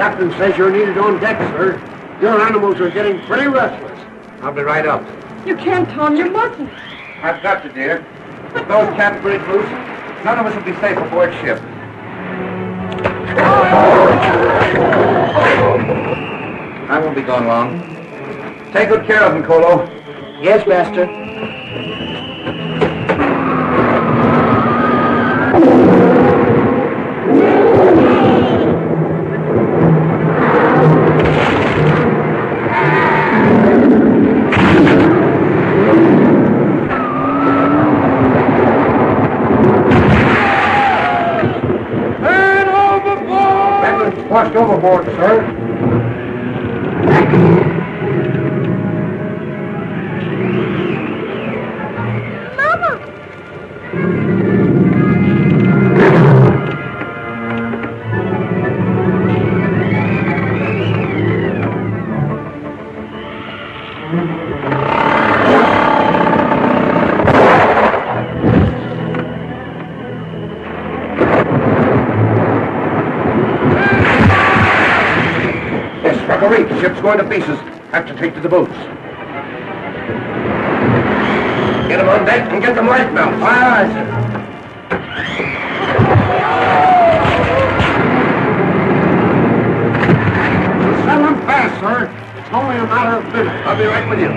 captain says you're needed on deck, sir. Your animals are getting pretty restless. I'll be right up. You can't, Tom. You mustn't. I've got to, dear. If those cats break loose, none of us will be safe aboard ship. I won't be gone long. Take good care of them, Colo. Yes, master. Washed overboard, sir. Mama! The ship's going to pieces. Have to take to the boats. Get them on deck and get them light belts. Aye, aye, sir. Send them fast, sir. It's only a matter of minutes. I'll be right with you.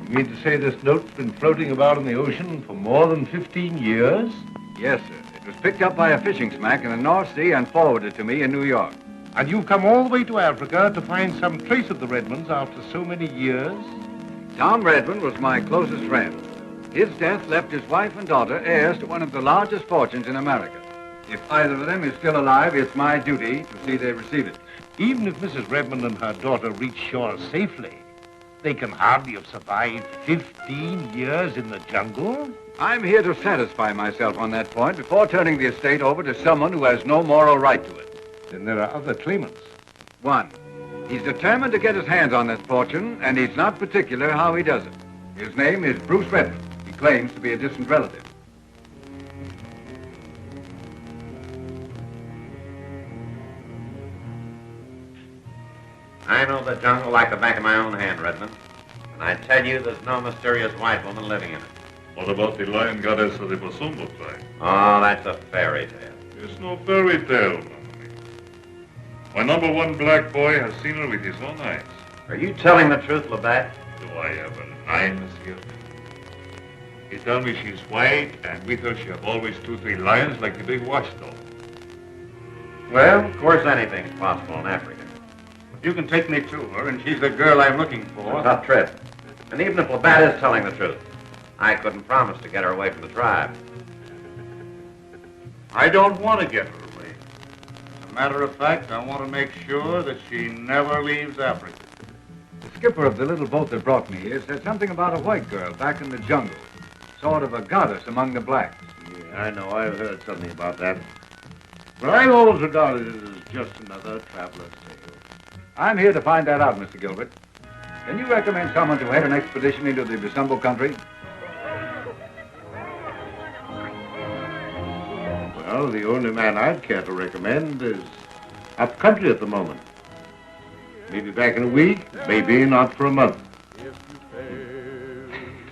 You mean to say this note's been floating about in the ocean for more than 15 years? Yes, sir. It was picked up by a fishing smack in the North Sea and forwarded to me in New York. And you've come all the way to Africa to find some trace of the Redmonds after so many years? Tom Redmond was my closest friend. His death left his wife and daughter heirs to one of the largest fortunes in America. If either of them is still alive, it's my duty to see they receive it. Even if Mrs. Redmond and her daughter reach shore safely, they can hardly have survived 15 years in the jungle. I'm here to satisfy myself on that point before turning the estate over to someone who has no moral right to it. Then there are other claimants. One, he's determined to get his hands on this fortune, and he's not particular how he does it. His name is Bruce Redmond. He claims to be a distant relative. I know the jungle like the back of my own hand, Redmond. And I tell you, there's no mysterious white woman living in it. What about the lion goddess of the Bosumbo tribe? Oh, that's a fairy tale. It's no fairy tale, Mamma. My number one black boy has seen her with his own eyes. Are you telling the truth, Labatt? Do I have an eye, monsieur? He told me she's white, and with her she have always 2-3 lions like the big watchdog. Well, of course anything's possible in Africa. You can take me to her, and she's the girl I'm looking for. Tough trip. And even if Labatt is telling the truth, I couldn't promise to get her away from the tribe. I don't want to get her away. As a matter of fact, I want to make sure that she never leaves Africa. The skipper of the little boat that brought me here said something about a white girl back in the jungle. Sort of a goddess among the blacks. Yeah, I know. I've heard something about that. But I've always regarded it as just another traveler's tale. I'm here to find that out, Mr. Gilbert. Can you recommend someone to head an expedition into the Bosumbo country? Well, the only man I'd care to recommend is up country at the moment. Maybe back in a week, maybe not for a month.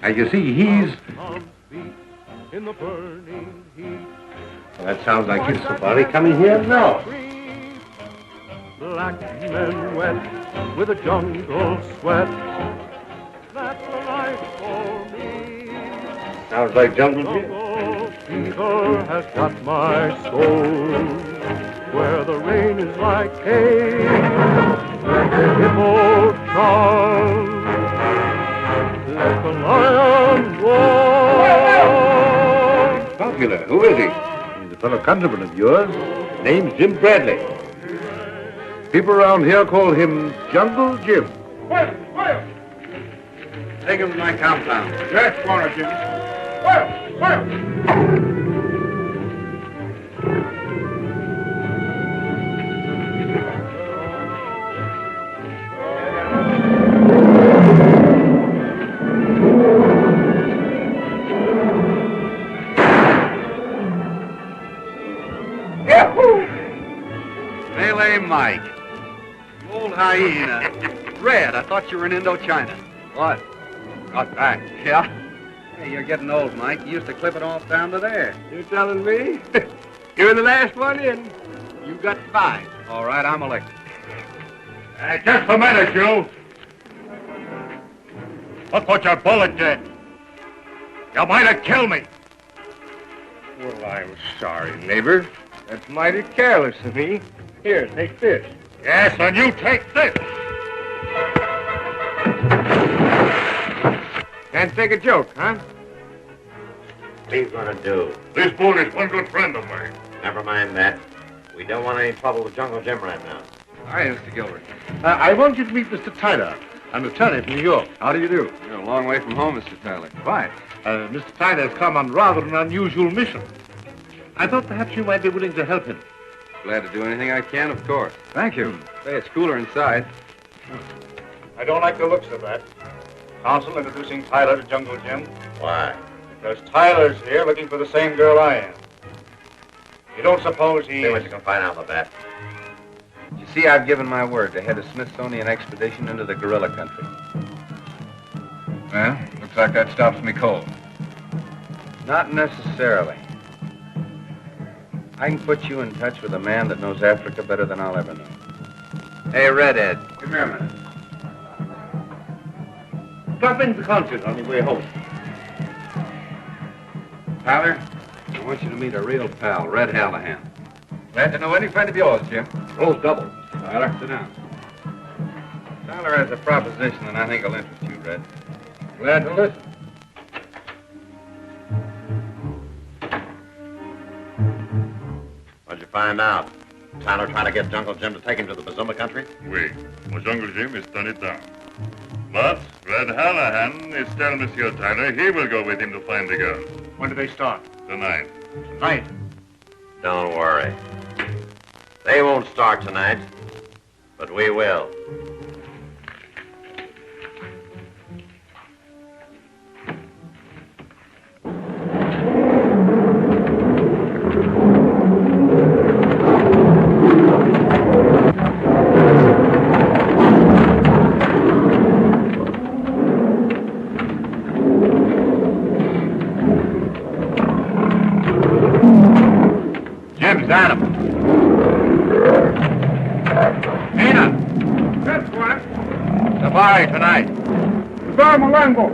Now, you see, he's... Well, that sounds like his safari coming here now. black men wet with a jungle sweat. That's the life for me. Sounds like jungle gym. Jungle fever has got my soul. Where the rain is like hay, like a hippo Charles. Let the lion roar. Popular. Who is he? He's a fellow countryman of yours. Name's Jim Bradley. People around here call him Jungle Jim. Take him to my compound. Yes, Warner, Jim. Melee Mike. You old hyena. Red, I thought you were in Indochina. What? Got back. Yeah? Hey, you're getting old, Mike. You used to clip it off down to there. You telling me? You're the last one in. You got 5. All right, I'm elected. Just a minute, you. Look what your bullet did. You might have killed me. Well, I'm sorry, neighbor. That's mighty careless of me. Here, take this. Yes, and you take this. Can't take a joke, huh? What are you going to do? This bull is one good friend of mine. Never mind that. We don't want any trouble with Jungle Jim right now. All right, Mr. Gilbert. I want you to meet Mr. Tyler. I'm attorney from New York. How do you do? You're a long way from home, Mr. Tyler. Why? Mr. Tyler has come on rather an unusual mission. I thought perhaps you might be willing to help him. Glad to do anything I can, of course. Thank you. Say, it's cooler inside. I don't like the looks of that. Counsel introducing Tyler to Jungle Jim. Why? Because Tyler's here looking for the same girl I am. You don't suppose he... See what you can find out about that. You see, I've given my word to head a Smithsonian expedition into the gorilla country. Well, looks like that stops me cold. Not necessarily. I can put you in touch with a man that knows Africa better than I'll ever know. Hey, Redhead, come here a minute. Stop into the concert on your way home. Tyler, I want you to meet a real pal, Red Hallahan. Glad to know any friend of yours, Jim. Roll double. Tyler, sit down. Tyler has a proposition that I think will interest you, Red. Glad to listen. What'd you find out? Tyler trying to get Jungle Jim to take him to the Bazuma country? Oui. Well, Jungle Jim has done it down. But Red Hallahan is telling Monsieur Tyler he will go with him to find the girl. When do they start? Tonight. Tonight. Don't worry. They won't start tonight, but we will. Jim's animal. Nina. That's what. Safari tonight. Malango.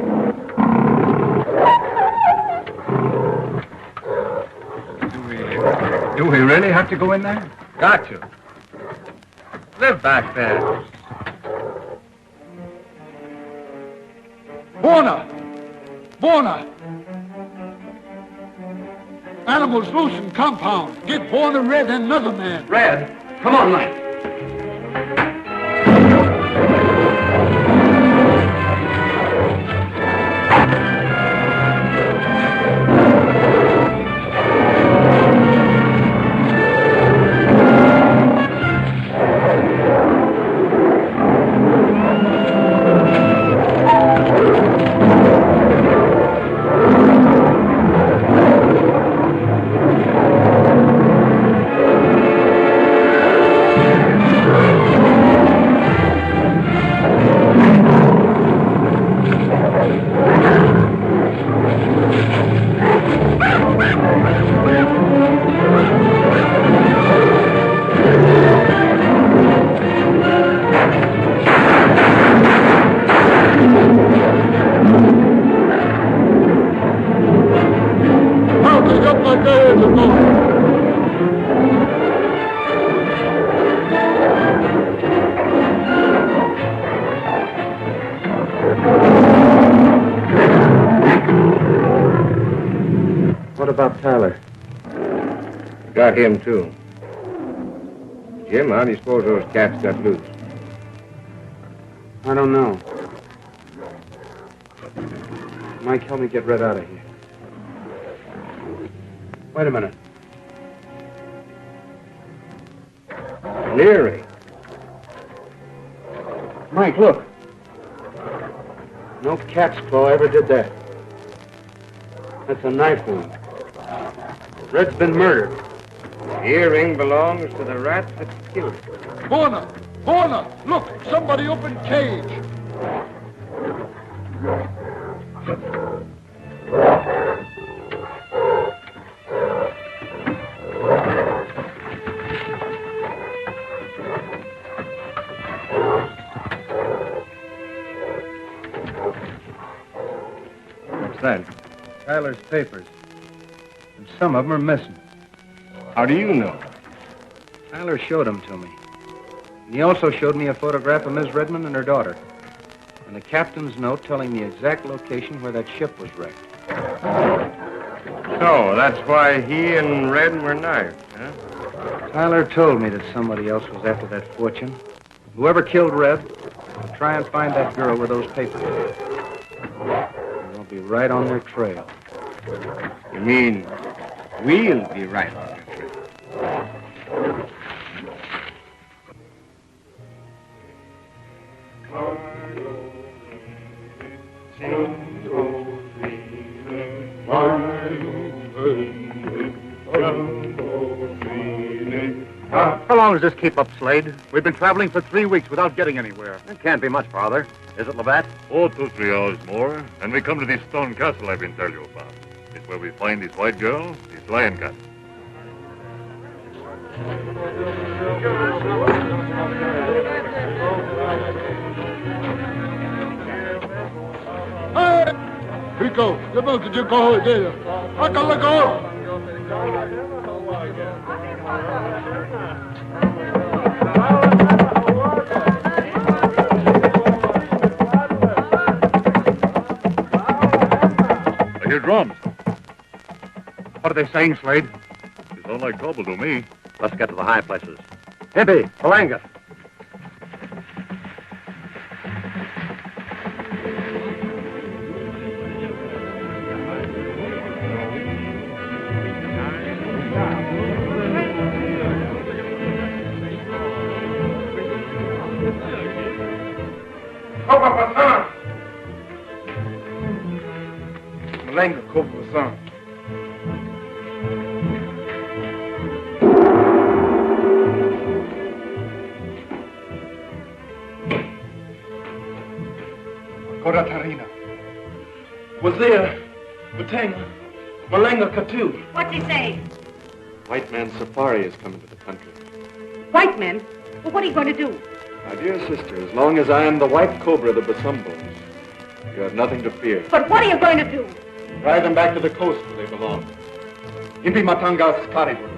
Do we really have to go in there? Got to. Live back there. Borna! Animals loose in compound. Get Borna, Red, and another man. Red, come on, Mike. about Tyler? Got him, too. Jim, how do you suppose those cats got loose? I don't know. Mike, help me get Red out of here. Wait a minute. An earring. Mike, look. No cat's claw ever did that. That's a knife wound. Red's been murdered. The earring belongs to the rat that killed him. Warner! Warner! Look! Somebody opened cage! What's that? Tyler's papers. And some of them are missing. How do you know? Tyler showed them to me. And he also showed me a photograph of Miss Redmond and her daughter. And the captain's note telling the exact location where that ship was wrecked. So, that's why he and Red were knifed, huh? Tyler told me that somebody else was after that fortune. Whoever killed Red will try and find that girl with those papers. And they'll be right on their trail. You mean we'll be right on their trail? How long does this keep up, Slade? We've been traveling for 3 weeks without getting anywhere. It can't be much farther. Is it, Labatt? Oh, 2-3 hours more, and we come to this stone castle I've been telling you about. It's where we find this white girl, this lion cat. Hey! Rico, levanta de corredeira. Acala, go! I hear drums. What are they saying, Slade? They sound like trouble to me. Let's get to the high places. Hippie, Palanga. Malanga, Cova, Koratarina. Wazir, Batanga, Malanga Katu. What's he say? White man safari is coming to the country. White men? Well, what are you going to do? My dear sister, as long as I am the white cobra of the Basumbles, you have nothing to fear. But what are you going to do? Drive them back to the coast where they belong. Impi Matangas Karibu.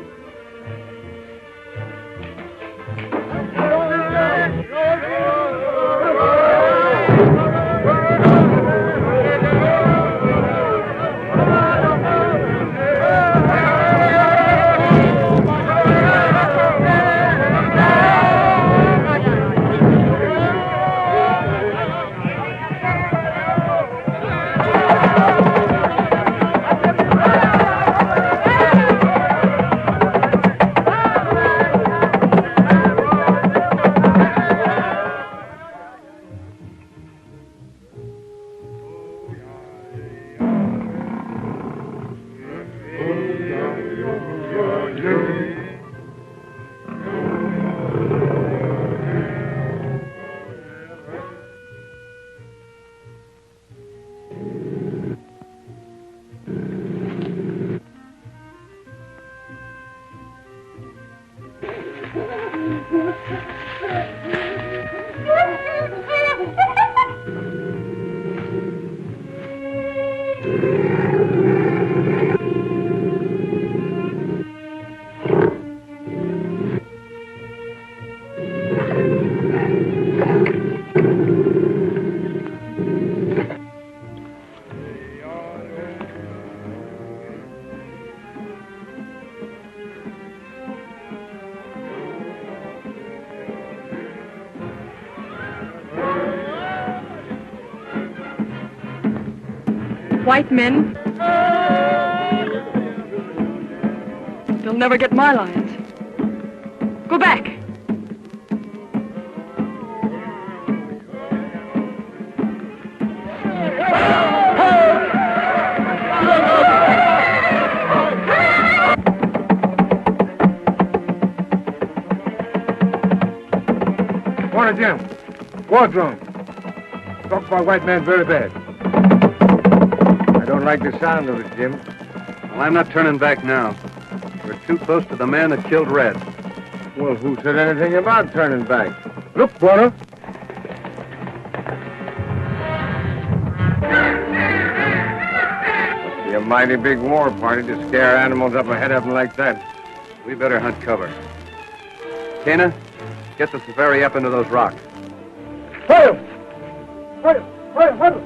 white men. They'll never get my lions. Go back. Morning, Jim. War drone. Talk about white man very bad. I don't like the sound of it, Jim. Well, I'm not turning back now. We're too close to the man that killed Red. Well, who said anything about turning back? Look, brother. Must be a mighty big war party to scare animals up ahead of them like that. We better hunt cover. Kana, get the safari up into those rocks. Fire! Fire! Fire! Fire!